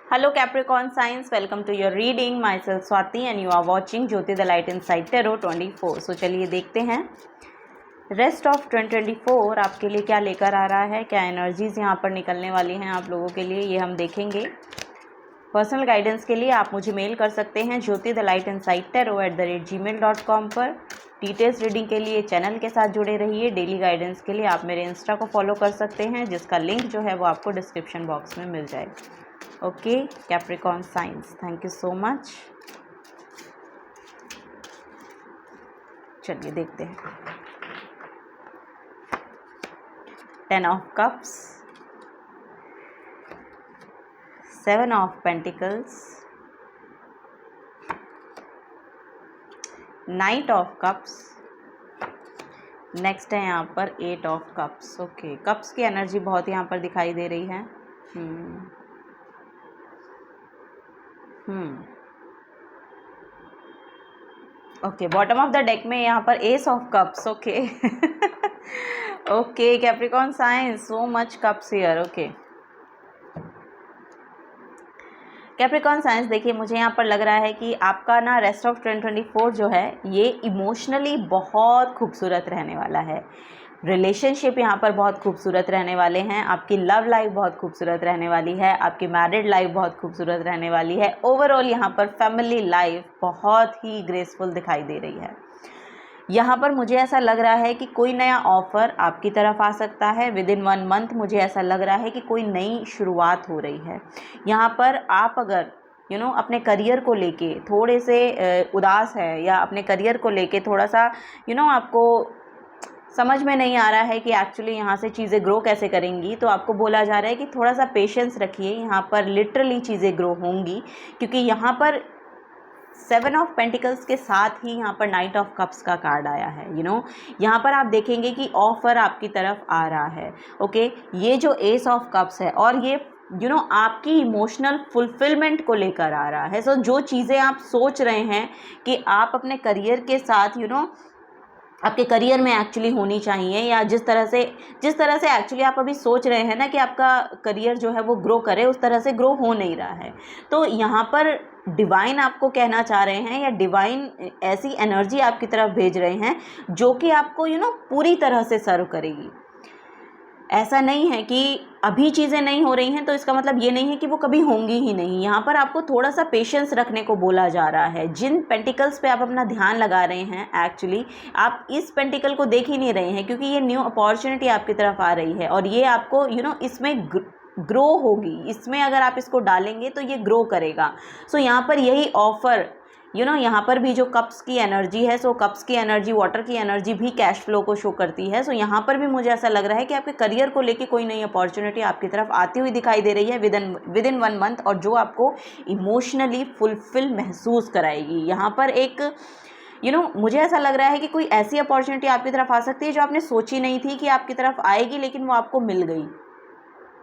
Hello Capricorn signs, welcome to your reading. Myself Swati and you are watching Jyoti the Light Inside Tarot 24. So चलिए देखते हैं rest of 2024 आपके लिए क्या लेकर आ रहा है, क्या एनर्जीज यहाँ पर निकलने वाली हैं आप लोगों के लिए, ये हम देखेंगे। पर्सनल गाइडेंस के लिए आप मुझे मेल कर सकते हैं jyotithelightInsidetarot@gmail.com पर। डिटेल्स रीडिंग के लिए चैनल के साथ जुड़े रहिए। डेली गाइडेंस के लिए आप मेरे इंस्टा को फॉलो कर सकते हैं, जिसका लिंक जो है वो आपको डिस्क्रिप्शन बॉक्स में मिल जाएगा। Okay Capricorn science, thank you so much. चलिए देखते हैं। 10 of cups, 7 of pentacles, night of cups, next है यहाँ पर 8 ऑफ कप्स। ओके, कप्स की एनर्जी बहुत यहाँ पर दिखाई दे रही है। Okay, bottom of the deck में यहाँ पर S of cups. Okay okay Capricorn science, so much cups here. Okay Capricorn science, देखिए मुझे यहाँ पर लग रहा है कि आपका ना रेस्ट ऑफ 2024 जो है ये इमोशनली बहुत खूबसूरत रहने वाला है। रिलेशनशिप यहाँ पर बहुत खूबसूरत रहने वाले हैं, आपकी लव लाइफ बहुत खूबसूरत रहने वाली है, आपकी मैरिड लाइफ बहुत खूबसूरत रहने वाली है। ओवरऑल यहाँ पर फैमिली लाइफ बहुत ही ग्रेसफुल दिखाई दे रही है। यहाँ पर मुझे ऐसा लग रहा है कि कोई नया ऑफ़र आपकी तरफ आ सकता है विद इन 1 मंथ। मुझे ऐसा लग रहा है कि कोई नई शुरुआत हो रही है। यहाँ पर आप अगर अपने करियर को लेके थोड़े से उदास है या अपने करियर को लेके थोड़ा सा आपको समझ में नहीं आ रहा है कि एक्चुअली यहाँ से चीज़ें ग्रो कैसे करेंगी, तो आपको बोला जा रहा है कि थोड़ा सा पेशेंस रखिए। यहाँ पर लिटरली चीज़ें ग्रो होंगी, क्योंकि यहाँ पर 7 ऑफ पेंटिकल्स के साथ ही यहाँ पर नाइट ऑफ कप्स का कार्ड आया है। यहाँ पर आप देखेंगे कि ऑफर आपकी तरफ आ रहा है। ओके, ये जो एस ऑफ कप्स है और ये आपकी इमोशनल फुलफिलमेंट को लेकर आ रहा है। सो जो चीज़ें आप सोच रहे हैं कि आप अपने करियर के साथ आपके करियर में एक्चुअली होनी चाहिए, या जिस तरह से एक्चुअली आप अभी सोच रहे हैं ना कि आपका करियर जो है वो ग्रो करे, उस तरह से ग्रो हो नहीं रहा है। तो यहाँ पर डिवाइन आपको कहना चाह रहे हैं, या डिवाइन ऐसी एनर्जी आपकी तरफ भेज रहे हैं जो कि आपको पूरी तरह से सर्व करेगी। ऐसा नहीं है कि अभी चीज़ें नहीं हो रही हैं तो इसका मतलब ये नहीं है कि वो कभी होंगी ही नहीं। यहाँ पर आपको थोड़ा सा पेशेंस रखने को बोला जा रहा है। जिन पेंटिकल्स पे आप अपना ध्यान लगा रहे हैं, एक्चुअली आप इस पेंटिकल को देख ही नहीं रहे हैं, क्योंकि ये न्यू अपॉर्चुनिटी आपकी तरफ आ रही है और ये आपको इसमें ग्रो होगी। इसमें अगर आप इसको डालेंगे तो ये ग्रो करेगा। सो यहाँ पर यही ऑफ़र यहाँ पर भी जो कप्स की एनर्जी है, सो कप्स की एनर्जी, वाटर की एनर्जी भी कैश फ्लो को शो करती है। सो यहाँ पर भी मुझे ऐसा लग रहा है कि आपके करियर को लेके कोई नई अपॉर्चुनिटी आपकी तरफ आती हुई दिखाई दे रही है विद इन 1 मंथ, और जो आपको इमोशनली फुलफिल महसूस कराएगी। यहाँ पर एक मुझे ऐसा लग रहा है कि कोई ऐसी अपॉर्चुनिटी आपकी तरफ आ सकती है जो आपने सोची नहीं थी कि आपकी तरफ आएगी, लेकिन वो आपको मिल गई।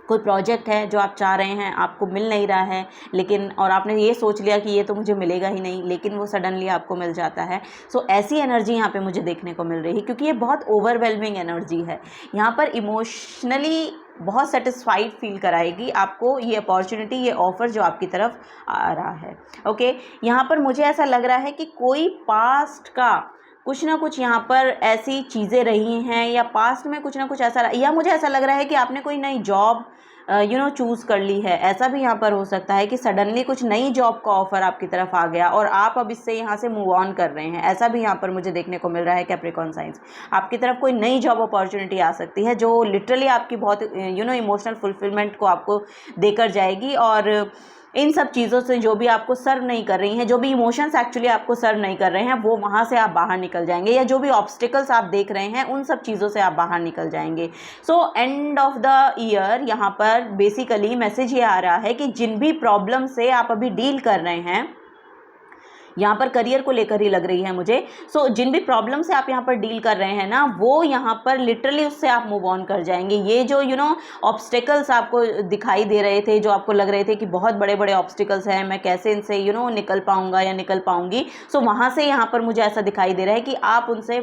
कोई प्रोजेक्ट है जो आप चाह रहे हैं, आपको मिल नहीं रहा है, लेकिन और आपने ये सोच लिया कि ये तो मुझे मिलेगा ही नहीं, लेकिन वो सडनली आपको मिल जाता है। सो ऐसी एनर्जी यहाँ पे मुझे देखने को मिल रही है, क्योंकि ये बहुत ओवरवेलमिंग एनर्जी है। यहाँ पर इमोशनली बहुत सेटिस्फाइड फील कराएगी आपको ये अपॉर्चुनिटी, ये ऑफ़र जो आपकी तरफ आ रहा है। ओके, यहाँ पर मुझे ऐसा लग रहा है कि कोई पास्ट का कुछ ना कुछ यहाँ पर ऐसी चीज़ें रही हैं, या पास्ट में कुछ ना कुछ ऐसा, या मुझे ऐसा लग रहा है कि आपने कोई नई जॉब चूज़ कर ली है। ऐसा भी यहाँ पर हो सकता है कि सडनली कुछ नई जॉब का ऑफ़र आपकी तरफ आ गया और आप अब इससे यहाँ से मूव ऑन कर रहे हैं। ऐसा भी यहाँ पर मुझे देखने को मिल रहा है। कैप्रिकॉर्न साइंस, आपकी तरफ कोई नई जॉब अपॉर्चुनिटी आ सकती है जो लिटरली आपकी बहुत इमोशनल फुलफिलमेंट को आपको देकर जाएगी, और इन सब चीज़ों से जो भी आपको सर्व नहीं कर रही हैं, जो भी इमोशंस एक्चुअली आपको सर्व नहीं कर रहे हैं, वो वहाँ से आप बाहर निकल जाएंगे, या जो भी ऑब्स्टिकल्स आप देख रहे हैं उन सब चीज़ों से आप बाहर निकल जाएंगे। So end of the year यहाँ पर बेसिकली मैसेज ये आ रहा है कि जिन भी प्रॉब्लम से आप अभी डील कर रहे हैं, यहाँ पर करियर को लेकर ही लग रही है मुझे। सो जिन भी प्रॉब्लम से आप यहाँ पर डील कर रहे हैं ना, वो यहाँ पर लिटरली उससे आप मूव ऑन कर जाएंगे। ये जो ऑब्स्टिकल्स आपको दिखाई दे रहे थे, जो आपको लग रहे थे कि बहुत बड़े बड़े ऑब्स्टिकल्स हैं, मैं कैसे इनसे निकल पाऊंगा या निकल पाऊंगी, सो वहाँ से यहाँ पर मुझे ऐसा दिखाई दे रहा है कि आप उनसे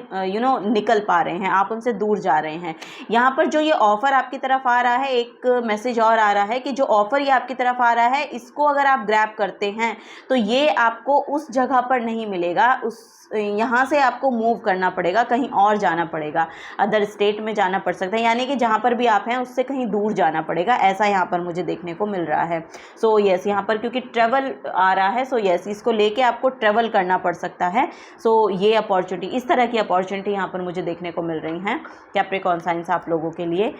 निकल पा रहे हैं, आप उनसे दूर जा रहे हैं। यहाँ पर जो ये ऑफ़र आपकी तरफ आ रहा है, एक मैसेज और आ रहा है कि जो ऑफ़र ये आपकी तरफ आ रहा है, इसको अगर आप ग्रैब करते हैं तो ये आपको उस जगह पर नहीं मिलेगा, यहाँ से आपको मूव करना पड़ेगा, कहीं और जाना पड़ेगा, अदर स्टेट में जाना पड़ सकता है, यानी कि जहाँ पर भी आप हैं उससे कहीं दूर जाना पड़ेगा, ऐसा यहाँ पर मुझे देखने को मिल रहा है। सो यस, यहाँ पर क्योंकि ट्रैवल आ रहा है, सो यस, इसको लेके आपको ट्रैवल करना पड़ सकता है। सो ये अपॉर्चुनिटी, इस तरह की अपॉर्चुनिटी यहाँ पर मुझे देखने को मिल रही हैं कैप्रिकॉर्न साइंस आप लोगों के लिए।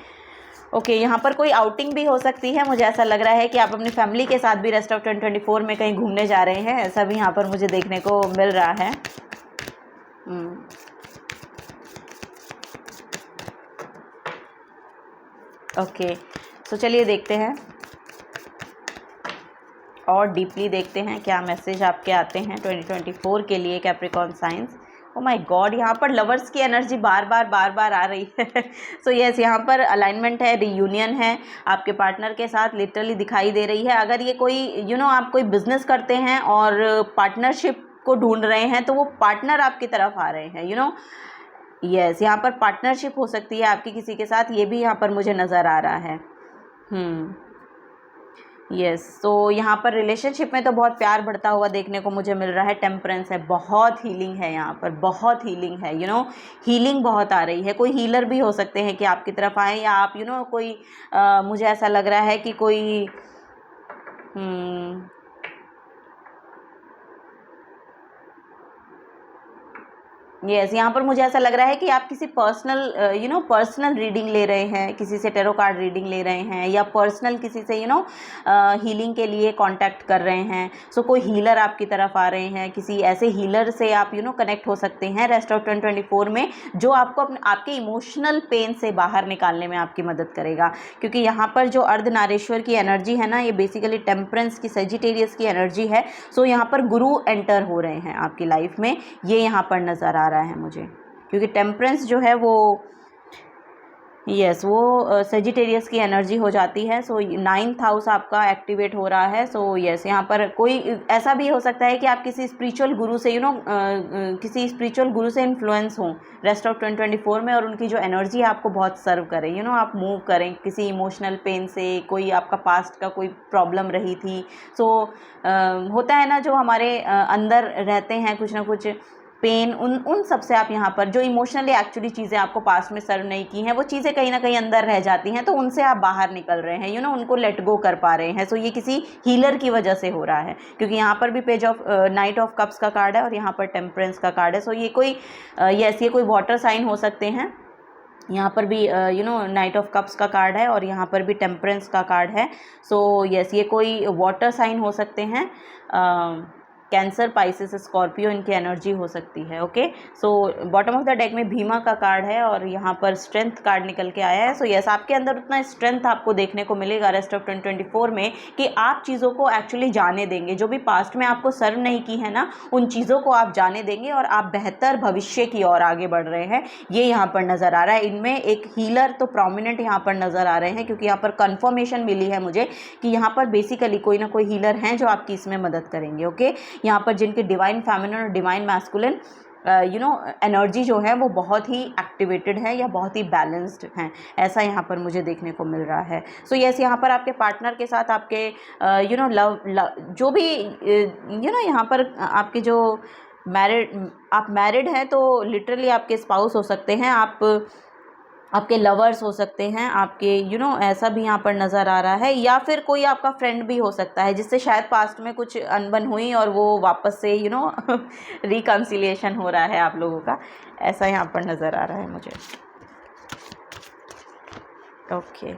ओके, यहाँ पर कोई आउटिंग भी हो सकती है, मुझे ऐसा लग रहा है कि आप अपनी फैमिली के साथ भी रेस्ट ऑफ 2024 में कहीं घूमने जा रहे हैं, ऐसा भी यहाँ पर मुझे देखने को मिल रहा है। ओके, सो चलिए देखते हैं और डीपली देखते हैं क्या मैसेज आपके आते हैं 2024 के लिए Capricorn science. Oh my god, यहाँ पर लवर्स की एनर्जी बार बार आ रही है। सो यस, यहाँ पर अलाइनमेंट है, रियूनियन है आपके पार्टनर के साथ, लिटरली दिखाई दे रही है। अगर ये कोई आप कोई बिजनेस करते हैं और पार्टनरशिप को ढूंढ रहे हैं, तो वो पार्टनर आपकी तरफ आ रहे हैं। यस, यहाँ पर पार्टनरशिप हो सकती है आपकी किसी के साथ, ये भी यहाँ पर मुझे नज़र आ रहा है। यस, तो यहाँ पर रिलेशनशिप में तो बहुत प्यार बढ़ता हुआ देखने को मुझे मिल रहा है। टेम्परेंस है, बहुत हीलिंग है, यहाँ पर बहुत हीलिंग है, हीलिंग बहुत आ रही है। कोई हीलर भी हो सकते हैं कि आपकी तरफ आए, या आप कोई मुझे ऐसा लग रहा है कि कोई यस, यहाँ पर मुझे ऐसा लग रहा है कि आप किसी पर्सनल रीडिंग ले रहे हैं, किसी से टेरो कार्ड रीडिंग ले रहे हैं, या पर्सनल किसी से हीलिंग के लिए कांटेक्ट कर रहे हैं। सो कोई हीलर आपकी तरफ आ रहे हैं, किसी ऐसे हीलर से आप कनेक्ट हो सकते हैं रेस्ट ऑफ 2024 में, जो आपको आपके इमोशनल पेन से बाहर निकालने में आपकी मदद करेगा। क्योंकि यहाँ पर जो अर्धनारीश्वर की एनर्जी है ना, ये बेसिकली टेम्परेंस की, सजिटेरियस की एनर्जी है। सो यहाँ पर गुरु एंटर हो रहे हैं आपकी लाइफ में, ये यहाँ पर नज़र आ रहा है मुझे, क्योंकि टेम्परेंस जो है वो वो सेजिटेरियस की एनर्जी हो जाती है। सो 9th हाउस आपका एक्टिवेट हो रहा है। सो यस, यहाँ पर कोई ऐसा भी हो सकता है कि आप किसी स्पिरिचुअल गुरु से किसी स्पिरिचुअल गुरु से इन्फ्लुएंस हों रेस्ट ऑफ 2024 में, और उनकी जो एनर्जी आपको बहुत सर्व करे, आप मूव करें किसी इमोशनल पेन से, कोई आपका पास्ट का कोई प्रॉब्लम रही थी। सो होता है ना, जो हमारे अंदर रहते हैं कुछ ना कुछ पेन, उन सब से आप यहाँ पर जो इमोशनली एक्चुअली चीज़ें आपको पास्ट में सर्व नहीं की हैं, वो चीज़ें कहीं ना कहीं अंदर रह जाती हैं, तो उनसे आप बाहर निकल रहे हैं, उनको लेट गो कर पा रहे हैं। सो ये किसी हीलर की वजह से हो रहा है, क्योंकि यहाँ पर भी page of night of cups का कार्ड है और यहाँ पर टेम्परेंस का कार्ड है। सो ये कोई ये कोई वाटर साइन हो सकते हैं। यहाँ पर भी नाइट ऑफ कप्स का कार्ड है और यहाँ पर भी टेम्परेंस का कार्ड है। सो यस, ये कोई वाटर साइन हो सकते हैं, कैंसर, पाइसेस, स्कॉर्पियो, इनकी एनर्जी हो सकती है। Okay, so bottom of the deck में भीमा का कार्ड है और यहाँ पर स्ट्रेंथ कार्ड निकल के आया है। सो यस, आपके अंदर उतना स्ट्रेंथ आपको देखने को मिलेगा रेस्ट ऑफ 2024 में, कि आप चीज़ों को एक्चुअली जाने देंगे, जो भी पास्ट में आपको सर्व नहीं की है ना, उन चीज़ों को आप जाने देंगे और आप बेहतर भविष्य की ओर आगे बढ़ रहे हैं, ये यहाँ पर नज़र आ रहा है। इनमें एक हीलर तो प्रोमिनेंट यहाँ पर नज़र आ रहे हैं, क्योंकि यहाँ पर कन्फर्मेशन मिली है मुझे कि यहाँ पर बेसिकली कोई ना कोई हीलर हैं जो आपकी इसमें मदद करेंगे। ओके, यहाँ पर जिनके डिवाइन फेमिनिन और डिवाइन मैस्कुलिन एनर्जी जो है वो बहुत ही एक्टिवेटेड है या बहुत ही बैलेंस्ड हैं, ऐसा यहाँ पर मुझे देखने को मिल रहा है। सो यस, यहाँ पर आपके पार्टनर के साथ आपके लव जो भी यहाँ पर आपके जो आप मैरिड हैं, तो लिटरली आपके स्पाउस हो सकते हैं, आपके लवर्स हो सकते हैं, आपके ऐसा भी यहाँ पर नज़र आ रहा है, या फिर कोई आपका फ्रेंड भी हो सकता है जिससे शायद पास्ट में कुछ अनबन हुई और वो वापस से रिकन्सिलिएशन हो रहा है आप लोगों का, ऐसा यहाँ पर नज़र आ रहा है मुझे। ओके,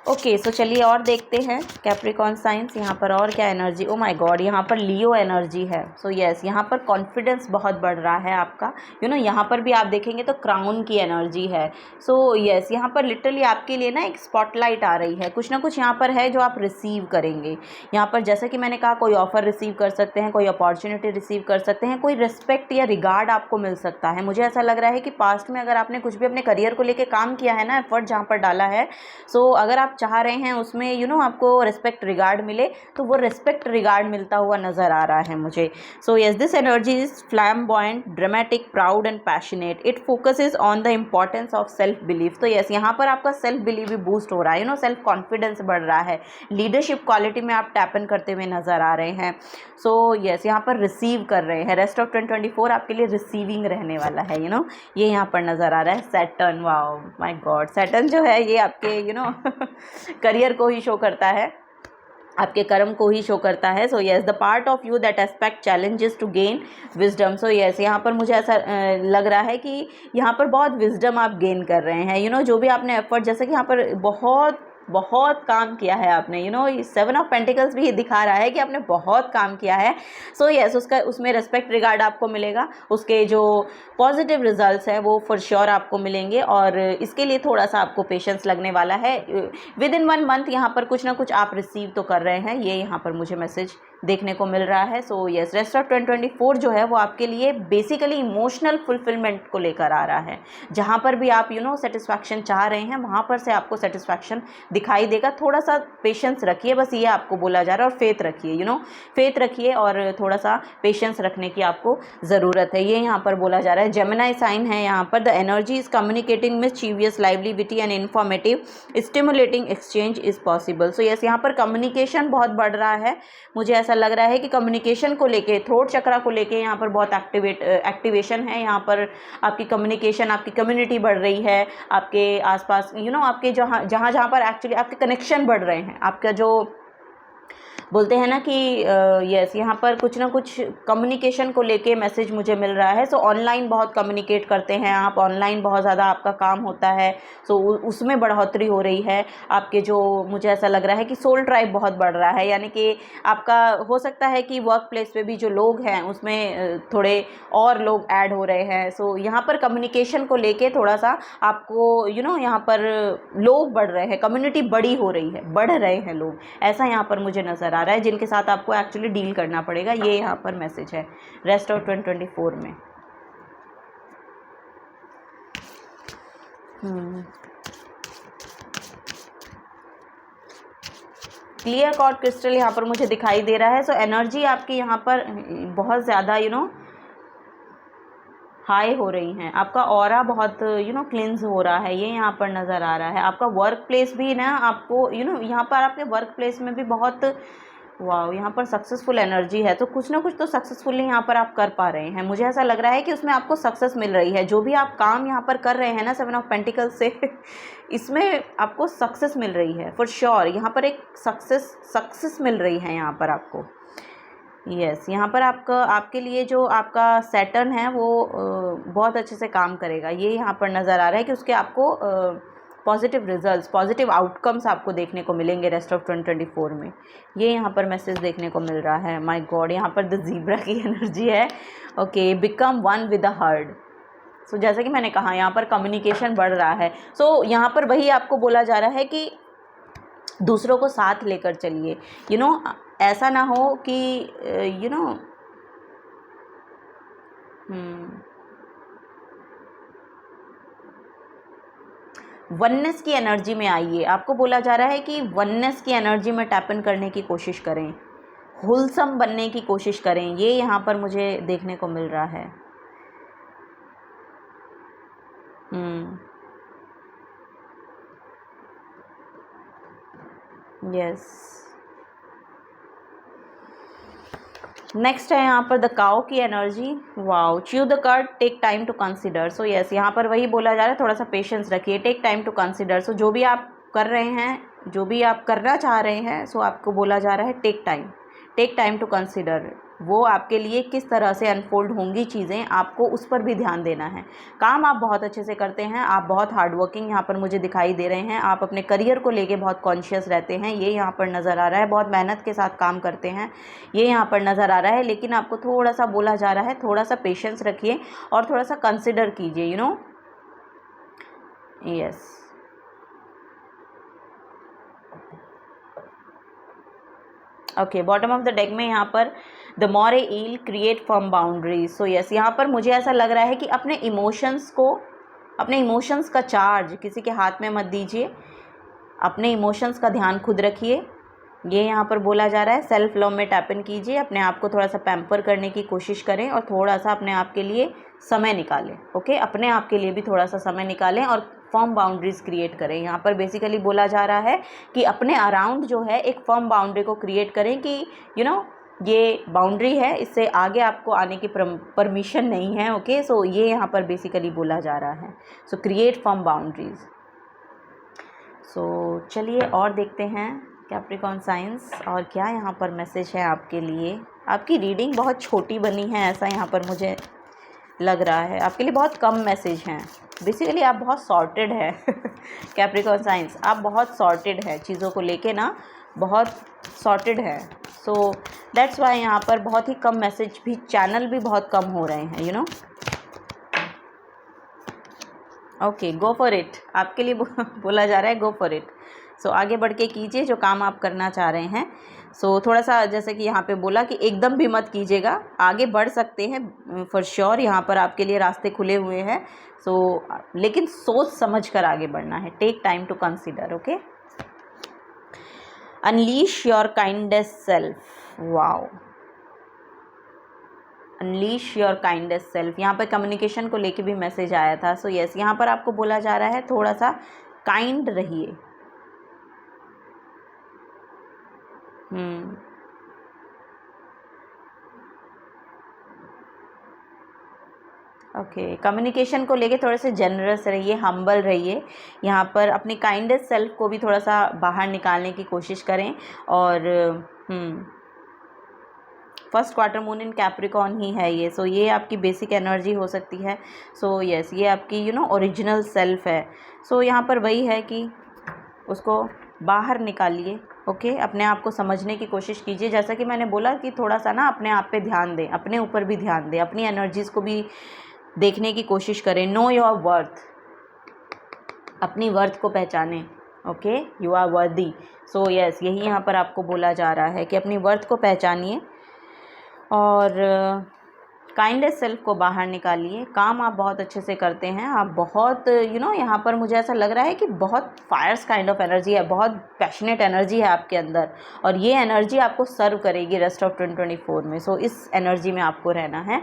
ओके, सो चलिए और देखते हैं कैप्रिकॉन साइंस यहाँ पर और क्या एनर्जी। ओ माय गॉड, यहाँ पर लियो एनर्जी है। सो यस, यहाँ पर कॉन्फिडेंस बहुत बढ़ रहा है आपका। यहाँ पर भी आप देखेंगे तो क्राउन की एनर्जी है। सो यस, यहाँ पर लिटरली आपके लिए ना एक स्पॉटलाइट आ रही है, कुछ ना कुछ यहाँ पर है जो आप रिसीव करेंगे। यहाँ पर जैसे कि मैंने कहा, कोई ऑफर रिसीव कर सकते हैं, कोई अपॉर्चुनिटी रिसीव कर सकते हैं, कोई रिस्पेक्ट या रिगार्ड आपको मिल सकता है। मुझे ऐसा लग रहा है कि पास्ट में अगर आपने कुछ भी अपने करियर को लेकर काम किया है ना, एफर्ट जहाँ पर डाला है, सो अगर आप चाह रहे हैं उसमें आपको रिस्पेक्ट रिगार्ड मिले, तो वो रिस्पेक्ट रिगार्ड मिलता हुआ नज़र आ रहा है मुझे। So yes, this energy is flamboyant, dramatic, proud and passionate. It focuses on the importance of self belief. तो यस, यहाँ पर आपका सेल्फ बिलीफ भी बूस्ट हो रहा है, सेल्फ कॉन्फिडेंस बढ़ रहा है, लीडरशिप क्वालिटी में आप टैप इन करते हुए नज़र आ रहे हैं। सो यस, यहाँ पर रिसीव कर रहे हैं। रेस्ट ऑफ 2024 आपके लिए रिसीविंग रहने वाला है। ये यहाँ पर नज़र आ रहा है। Saturn, wow my God, Saturn जो है ये आपके करियर को ही शो करता है, आपके कर्म को ही शो करता है। So yes, the part of you that expect challenges to gain wisdom. So yes, यहाँ पर मुझे ऐसा लग रहा है कि यहाँ पर बहुत विजडम आप गेन कर रहे हैं। जो भी आपने एफर्ट, जैसे कि यहाँ पर बहुत काम किया है आपने। 7 ऑफ पेंटिकल्स भी दिखा रहा है कि आपने बहुत काम किया है। सो यस, उसमें रिस्पेक्ट रिगार्ड आपको मिलेगा, उसके जो पॉजिटिव रिजल्ट्स हैं वो फॉर श्योर आपको मिलेंगे, और इसके लिए थोड़ा सा आपको पेशेंस लगने वाला है। विद इन 1 मंथ यहाँ पर कुछ ना कुछ आप रिसीव तो कर रहे हैं, ये यहाँ पर मुझे मैसेज देखने को मिल रहा है। सो यस, रेस्ट ऑफ 2024 जो है वो आपके लिए बेसिकली इमोशनल फुलफिलमेंट को लेकर आ रहा है। जहाँ पर भी आप सेटिस्फैक्शन चाह रहे हैं, वहाँ पर से आपको सेटिस्फैक्शन दिखाई देगा। थोड़ा सा पेशेंस रखिए, बस ये आपको बोला जा रहा है, और फेथ रखिए। फेथ रखिए और थोड़ा सा पेशेंस रखने की आपको ज़रूरत है, ये यहाँ पर बोला जा रहा है। जेमिनी साइन है यहाँ पर। The energy is communicating mischievous, लाइवलिविटी and informative, stimulating exchange is possible. So yes, यहाँ पर कम्युनिकेशन बहुत बढ़ रहा है। मुझे ऐसा लग रहा है कि कम्युनिकेशन को लेके, थ्रोट चक्रा को लेके यहाँ पर बहुत एक्टिवेशन है। यहाँ पर आपकी कम्युनिकेशन, आपकी कम्युनिटी बढ़ रही है, आपके आसपास आपके जहाँ पर एक्चुअली आपके कनेक्शन बढ़ रहे हैं। आपका जो बोलते हैं ना कि यस, यहाँ पर कुछ ना कुछ कम्युनिकेशन को लेके मैसेज मुझे मिल रहा है। सो ऑनलाइन बहुत कम्युनिकेट करते हैं आप, ऑनलाइन बहुत ज़्यादा आपका काम होता है, सो उसमें बढ़ोतरी हो रही है। आपके जो, मुझे ऐसा लग रहा है कि सोल ट्राइब बहुत बढ़ रहा है, यानी कि आपका हो सकता है कि वर्क प्लेस पे भी जो लोग हैं उसमें थोड़े और लोग ऐड हो रहे हैं। सो यहाँ पर कम्युनिकेशन को लेके थोड़ा सा आपको यहाँ पर लोग बढ़ रहे हैं, कम्युनिटी बड़ी हो रही है, बढ़ रहे हैं लोग, ऐसा यहाँ पर मुझे नज़र आ रहा है, जिनके साथ आपको एक्चुअली डील करना पड़ेगा। ये यहाँ पर मैसेज है रेस्ट ऑफ 2024 में। क्लियर कॉर्ड क्रिस्टल यहाँ पर मुझे दिखाई दे रहा है। सो एनर्जी आपकी यहाँ पर बहुत ज़्यादा हाई हो रही हैं, आपका ऑरा बहुत क्लिन्स हो रहा है, ये यहाँ पर नज़र आ रहा है। आपका वर्क प्लेस भी ना, आपको यहाँ पर आपके वर्क प्लेस में भी बहुत, वाह, यहाँ पर सक्सेसफुल एनर्जी है। तो कुछ ना कुछ तो सक्सेसफुली यहाँ पर आप कर पा रहे हैं। मुझे ऐसा लग रहा है कि उसमें आपको सक्सेस मिल रही है। जो भी आप काम यहाँ पर कर रहे हैं ना 7 ऑफ पेंटिकल्स से इसमें आपको सक्सेस मिल रही है फॉर श्योर। यहाँ पर एक सक्सेस मिल रही है यहाँ पर आपको। यस, यहाँ पर आपके लिए जो आपका सैटर्न है वो बहुत अच्छे से काम करेगा, ये यहाँ पर नज़र आ रहा है कि उसके आपको पॉजिटिव रिजल्ट्स, पॉजिटिव आउटकम्स आपको देखने को मिलेंगे रेस्ट ऑफ 2024 में, ये यहाँ पर मैसेज देखने को मिल रहा है। माय गॉड, यहाँ पर द ज़ीब्रा की एनर्जी है। Okay, become one with the herd. So जैसे कि मैंने कहा, यहाँ पर कम्युनिकेशन बढ़ रहा है। सो यहाँ पर वही आपको बोला जा रहा है कि दूसरों को साथ लेकर चलिए। ऐसा ना हो कि वननेस की एनर्जी में आइए। आपको बोला जा रहा है कि वननेस की एनर्जी में टैप इन करने की कोशिश करें, होलसम बनने की कोशिश करें, ये यहाँ पर मुझे देखने को मिल रहा है। यस, नेक्स्ट है यहाँ पर द काउ की energy. Wow, chew the curd, take time to consider. So yes, यहाँ पर वही बोला जा रहा है, थोड़ा सा पेशेंस रखिए, टेक टाइम टू कंसिडर। सो जो भी आप कर रहे हैं, जो भी आप करना चाह रहे हैं, सो आपको बोला जा रहा है टेक टाइम टू कंसिडर। वो आपके लिए किस तरह से अनफोल्ड होंगी चीज़ें, आपको उस पर भी ध्यान देना है। काम आप बहुत अच्छे से करते हैं, आप बहुत हार्ड वर्किंग यहाँ पर मुझे दिखाई दे रहे हैं, आप अपने करियर को लेके बहुत कॉन्शियस रहते हैं, ये यहाँ पर नज़र आ रहा है। बहुत मेहनत के साथ काम करते हैं, ये यहाँ पर नज़र आ रहा है। लेकिन आपको थोड़ा सा बोला जा रहा है, थोड़ा सा पेशेंस रखिए और थोड़ा सा कंसिडर कीजिए, you know. Yes, okay, bottom of the deck में यहाँ पर the moray eel create firm boundaries. So yes, यहाँ पर मुझे ऐसा लग रहा है कि अपने इमोशंस का चार्ज किसी के हाथ में मत दीजिए, अपने इमोशंस का ध्यान खुद रखिए, ये यहाँ पर बोला जा रहा है। सेल्फ लव में टैप इन कीजिए, अपने आप को थोड़ा सा पैम्पर करने की कोशिश करें और थोड़ा सा अपने आप के लिए समय निकालें। ओके, अपने आप के लिए भी थोड़ा सा समय निकालें और फर्म बाउंड्रीज क्रिएट करें। यहाँ पर बेसिकली बोला जा रहा है कि अपने अराउंड जो है एक फर्म बाउंड्री को क्रिएट करें कि यू नो ये बाउंड्री है, इससे आगे आपको आने की परमिशन नहीं है। ओके, सो ये यहाँ पर बेसिकली बोला जा रहा है। So create firm boundaries. So चलिए और देखते हैं कैप्रिकॉर्न साइंस और क्या यहाँ पर मैसेज है आपके लिए। आपकी रीडिंग बहुत छोटी बनी है, ऐसा यहाँ पर मुझे लग रहा है। आपके लिए बहुत कम मैसेज हैं। बेसिकली आप बहुत सॉर्टेड है कैप्रिकॉर्न साइंस, आप बहुत सॉर्टेड है, चीज़ों को लेके ना बहुत सॉर्टेड है। सो दैट्स वाई यहाँ पर बहुत ही कम मैसेज भी, चैनल भी बहुत कम हो रहे हैं, you know. Okay, go for it, आपके लिए बोला जा रहा है गो फॉर इट। सो आगे बढ़ के कीजिए जो काम आप करना चाह रहे हैं। सो थोड़ा सा जैसे कि यहाँ पे बोला कि एकदम भी मत कीजिएगा, आगे बढ़ सकते हैं फॉर श्योर, यहाँ पर आपके लिए रास्ते खुले हुए हैं। सो लेकिन सोच समझ कर आगे बढ़ना है, take time to consider. Okay, unleash your kindest self. Wow, unleash your kindest self, यहाँ पर कम्युनिकेशन को लेके भी मैसेज आया था। सो यस, यहाँ पर आपको बोला जा रहा है थोड़ा सा काइंड रहिए। ओके, कम्युनिकेशन को लेके थोड़े से जनरस रहिए, हम्बल रहिए। यहाँ पर अपनी काइंडेस्ट सेल्फ को भी थोड़ा सा बाहर निकालने की कोशिश करें। और first quarter moon in Capricorn ही है ये। सो ये आपकी बेसिक एनर्जी हो सकती है। सो यस, ये आपकी यू नो ओरिजिनल सेल्फ है। सो यहाँ पर वही है कि उसको बाहर निकालिए। ओके, अपने आप को समझने की कोशिश कीजिए। जैसा कि मैंने बोला कि थोड़ा सा ना अपने आप पे ध्यान दें, अपने ऊपर भी ध्यान दें, अपनी एनर्जीज़ को भी देखने की कोशिश करें। नो योर वर्थ, अपनी वर्थ को पहचानें। Okay, you are worthy. So yes, यही यहाँ पर आपको बोला जा रहा है कि अपनी वर्थ को पहचानिए और काइंडेस्ट सेल्फ को बाहर निकालिए। काम आप बहुत अच्छे से करते हैं, आप बहुत यू नो यहाँ पर मुझे ऐसा लग रहा है कि बहुत फायर्स काइंड ऑफ एनर्जी है, बहुत पैशनेट एनर्जी है आपके अंदर और ये एनर्जी आपको सर्व करेगी रेस्ट ऑफ 2024 में। सो इस एनर्जी में आपको रहना है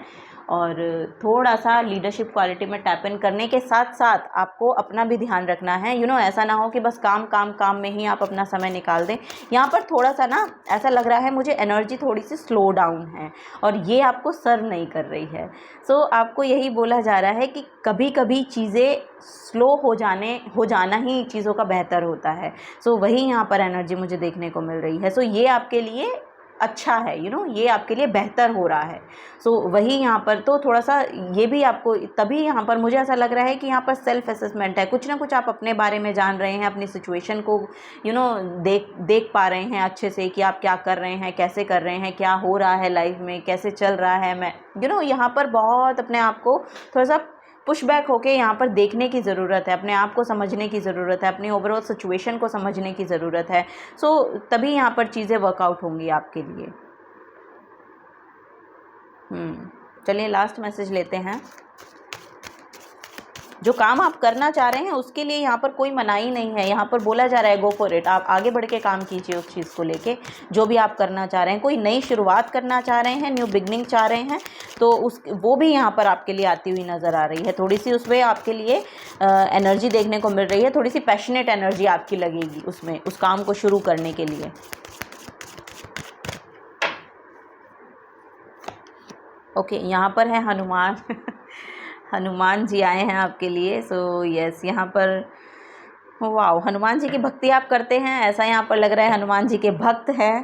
और थोड़ा सा लीडरशिप क्वालिटी में टैप इन करने के साथ साथ आपको अपना भी ध्यान रखना है। यू नो, ऐसा ना हो कि बस काम काम काम में ही आप अपना समय निकाल दें। यहाँ पर थोड़ा सा ना ऐसा लग रहा है मुझे एनर्जी थोड़ी सी स्लो डाउन है और ये आपको सर्व नहीं कर रही है। सो आपको यही बोला जा रहा है कि कभी कभी चीज़ें स्लो हो जाना ही चीज़ों का बेहतर होता है। सो वही यहाँ पर एनर्जी मुझे देखने को मिल रही है। सो ये आपके लिए अच्छा है, यू नो, ये आपके लिए बेहतर हो रहा है। सो वही यहाँ पर तो थोड़ा सा ये भी आपको तभी यहाँ पर मुझे ऐसा लग रहा है कि यहाँ पर सेल्फ असेसमेंट है। कुछ ना कुछ आप अपने बारे में जान रहे हैं, अपनी सिचुएशन को यू नो देख पा रहे हैं अच्छे से कि आप क्या कर रहे हैं, कैसे कर रहे हैं, क्या हो रहा है लाइफ में, कैसे चल रहा है। मैं यू नो यहाँ पर बहुत अपने आप को थोड़ा सा पुशबैक होके यहाँ पर देखने की ज़रूरत है, अपने आप को समझने की ज़रूरत है, अपनी ओवरऑल सिचुएशन को समझने की ज़रूरत है। सो तभी यहाँ पर चीज़ें वर्कआउट होंगी आपके लिए। चलिए लास्ट मैसेज लेते हैं। जो काम आप करना चाह रहे हैं उसके लिए यहाँ पर कोई मनाही नहीं है। यहाँ पर बोला जा रहा है गो फॉर इट, आप आगे बढ़ के काम कीजिए उस चीज़ को लेके जो भी आप करना चाह रहे हैं। कोई नई शुरुआत करना चाह रहे हैं, न्यू बिगनिंग चाह रहे हैं, तो वो भी यहाँ पर आपके लिए आती हुई नज़र आ रही है। थोड़ी सी उसमें आपके लिए एनर्जी देखने को मिल रही है, थोड़ी सी पैशनेट एनर्जी आपकी लगेगी उसमें, उस काम को शुरू करने के लिए। ओके, यहाँ पर है हनुमान हनुमान जी आए हैं आपके लिए। सो यस, यहाँ पर वाओ, हनुमान जी की भक्ति आप करते हैं, ऐसा यहाँ पर लग रहा है हनुमान जी के भक्त हैं।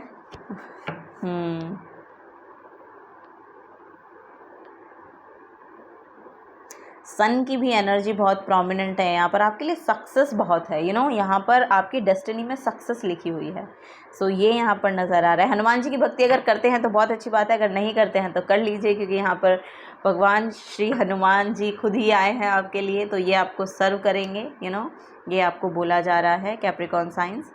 सन की भी एनर्जी बहुत प्रोमिनेंट है यहाँ पर, आपके लिए सक्सेस बहुत है, यहाँ पर आपकी डेस्टिनी में सक्सेस लिखी हुई है। सो ये यहाँ पर नज़र आ रहा है। हनुमान जी की भक्ति अगर करते हैं तो बहुत अच्छी बात है, अगर नहीं करते हैं तो कर लीजिए, क्योंकि यहाँ पर भगवान श्री हनुमान जी खुद ही आए हैं आपके लिए, तो ये आपको सर्व करेंगे, ये आपको बोला जा रहा है Capricorn science.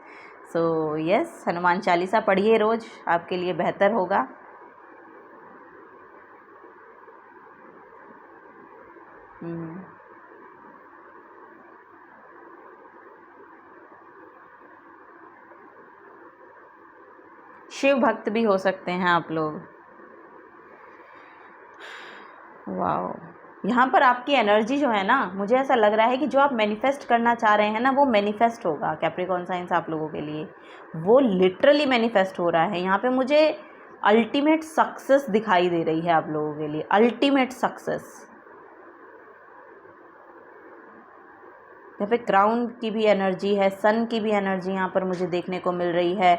So yes, Hanuman Chalisa पढ़िए रोज़, आपके लिए बेहतर होगा। शिव भक्त भी हो सकते हैं आप लोग। वाह, यहाँ पर आपकी एनर्जी जो है ना, मुझे ऐसा लग रहा है कि जो आप मैनिफेस्ट करना चाह रहे हैं ना, वो मैनिफेस्ट होगा कैप्रिकॉर्न साइंस आप लोगों के लिए, वो लिटरली मैनिफेस्ट हो रहा है। यहाँ पे मुझे अल्टीमेट सक्सेस दिखाई दे रही है आप लोगों के लिए, अल्टीमेट सक्सेस। यहाँ पे क्राउन की भी एनर्जी है, सन की भी एनर्जी यहाँ पर मुझे देखने को मिल रही है।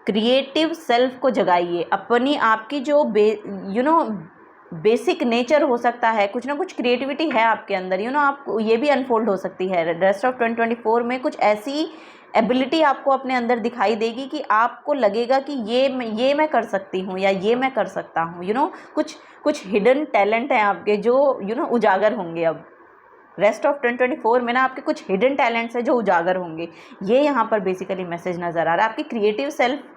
क्रिएटिव सेल्फ को जगाइए, अपनी आपकी जो बेसिक नेचर हो सकता है, कुछ ना कुछ क्रिएटिविटी है आपके अंदर, आप ये भी अनफोल्ड हो सकती है। रेस्ट ऑफ 2024 में कुछ ऐसी एबिलिटी आपको अपने अंदर दिखाई देगी कि आपको लगेगा कि ये मैं कर सकती हूँ या ये मैं कर सकता हूँ, कुछ हिडन टैलेंट हैं आपके जो उजागर होंगे। अब रेस्ट ऑफ 2024 में ना आपके कुछ हिडन टैलेंट्स हैं जो उजागर होंगे, ये यहाँ पर बेसिकली मैसेज नज़र आ रहा है। आपकी क्रिएटिव सेल्फ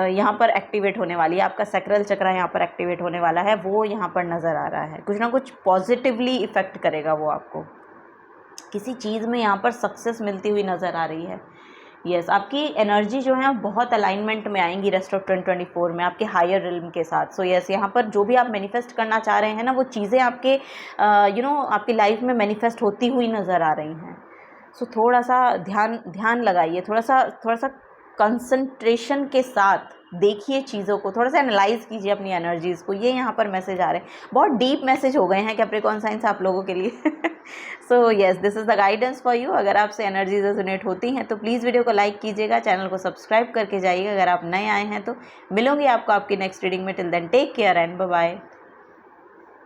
यहाँ पर एक्टिवेट होने वाली है, आपका सैक्रल चक्र यहाँ पर एक्टिवेट होने वाला है, वो यहाँ पर नज़र आ रहा है। कुछ ना कुछ पॉजिटिवली इफ़ेक्ट करेगा वो आपको, किसी चीज़ में यहाँ पर सक्सेस मिलती हुई नज़र आ रही है। यस, आपकी एनर्जी जो है बहुत अलाइनमेंट में आएंगी रेस्ट ऑफ 2024 में आपके हायर रिल्म के साथ। सो यस, यहाँ पर जो भी आप मैनिफेस्ट करना चाह रहे हैं ना, वो चीज़ें आपके आपकी लाइफ में मैनिफेस्ट होती हुई नज़र आ रही हैं। सो थोड़ा सा ध्यान लगाइए, थोड़ा सा कंसंट्रेशन के साथ देखिए चीज़ों को, थोड़ा सा एनालाइज कीजिए अपनी एनर्जीज़ को। ये यहाँ पर मैसेज आ रहे हैं, बहुत डीप मैसेज हो गए हैं कैप्रिकॉर्न साइंस आप लोगों के लिए। So yes, this is the guidance for you. अगर आपसे एनर्जीज रेजोनेट होती हैं तो प्लीज़ वीडियो को लाइक कीजिएगा, चैनल को सब्सक्राइब करके जाइएगा अगर आप नए आए हैं तो। मिलूंगी आपको आपकी नेक्स्ट रीडिंग में। Till then take care and bye bye.